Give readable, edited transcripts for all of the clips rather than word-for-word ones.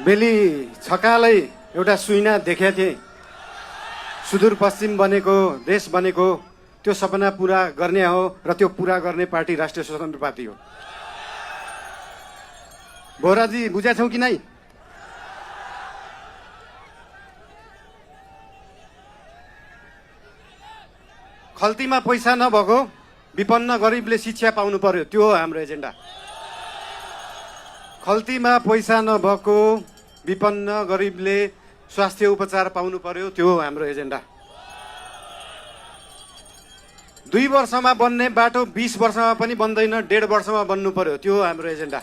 बेली छकालै एउटा सुइना देखेका थिएँ। सुदूरपश्चिम बनेको देश बनेको त्यो सपना पूरा गर्ने हो र त्यो पूरा गर्ने पार्टी राष्ट्रिय स्वतन्त्र पार्टी हो। बोहराजी बुझेछौ कि नै? खल्तीमा पैसा नभएको विपन्न गरिबले शिक्षा पाउनु पर्यो, त्यो हो हाम्रो एजेन्डा। खल्तीमा पैसा नभएको विपन्न गरिबले स्वास्थ्य उपचार पाउनु पर्यो, त्यो हो हाम्रो एजेन्डा। 2 वर्षमा बन्ने बाटो 20 वर्षमा पनि बन्दैन, 1.5 वर्षमा बन्नु पर्यो, त्यो हो हाम्रो एजेन्डा।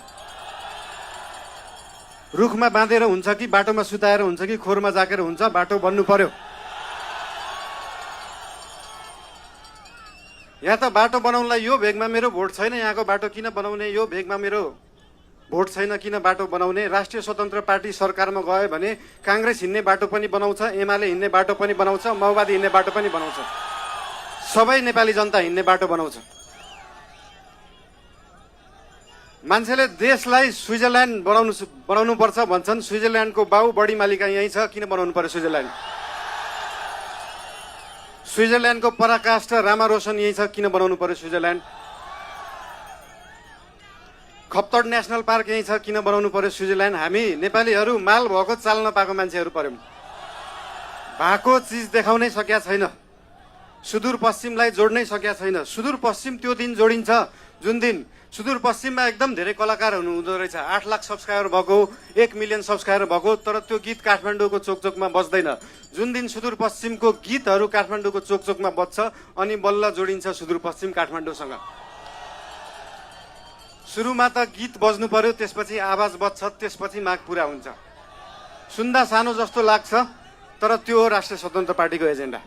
रुखमा बाँधेर हुन्छ कि बाटोमा सुताएर हुन्छ कि खोरमा जाकेर हुन्छ, बाटो बन्नु पर्यो। यहाँ त बाटो बनाउनलाई यो भेगमा मेरो भोट छैन, यहाँको बाटो किन बनाउने, यो भेगमा मेरो भोट छैन किन बाटो बनाउने। राष्ट्रिय स्वतन्त्र पार्टी सरकारमा गयो भने काङ्ग्रेस हिँड्ने बाटो पनि बनाउँछ, एमाले हिँड्ने बाटो पनि बनाउँछ, माओवादी हिँड्ने बाटो पनि बनाउँछ, सबै नेपाली जनता हिँड्ने बाटो बनाउँछ। मान्छेले देशलाई स्विजरल्यान्ड बनाउनु पर्छ भन्छन्। स्विजरल्यान्डको बाउ बढी मालिका यहीँ छ, किन बनाउनु पर्यो स्विजरल्यान्ड? स्विजरल्यान्डको पराकाष्ठ रामा रोशन यहीँ छ, किन बनाउनु पर्यो स्विजरल्यान्ड? खप्तड नेसनल पार्क यहीँ छ, किन बनाउनु पर्यो स्विजरल्यान्ड? हामी नेपालीहरू माल भएको चाल नपाएको मान्छेहरू पर्यौँ। भएको चिज देखाउनै सकेका छैन, सुदूरपश्चिमलाई जोड्नै सकेका छैन। सुदूरपश्चिम त्यो दिन जोडिन्छ जुन दिन सुदूरपश्चिममा एकदम धेरै कलाकारहरू हुँदो रहेछ। 8 लाख सब्सक्राइबर भएको, 1 मिलियन सब्सक्राइबर भएको, तर त्यो गीत काठमाडौँको चोकचोकमा बज्दैन। जुन दिन सुदूरपश्चिमको गीतहरू काठमाडौँको चोकचोकमा बज्छ अनि बल्ल जोडिन्छ सुदूरपश्चिम काठमाडौँसँग। सुरुमा त गीत बज्नु पर्यो, त्यसपछि आवाज बज्छ, त्यसपछि माग पुरा हुन्छ। सुन्दा सानो जस्तो लाग्छ, तर त्यो हो राष्ट्रिय स्वतन्त्र पार्टीको एजेन्डा।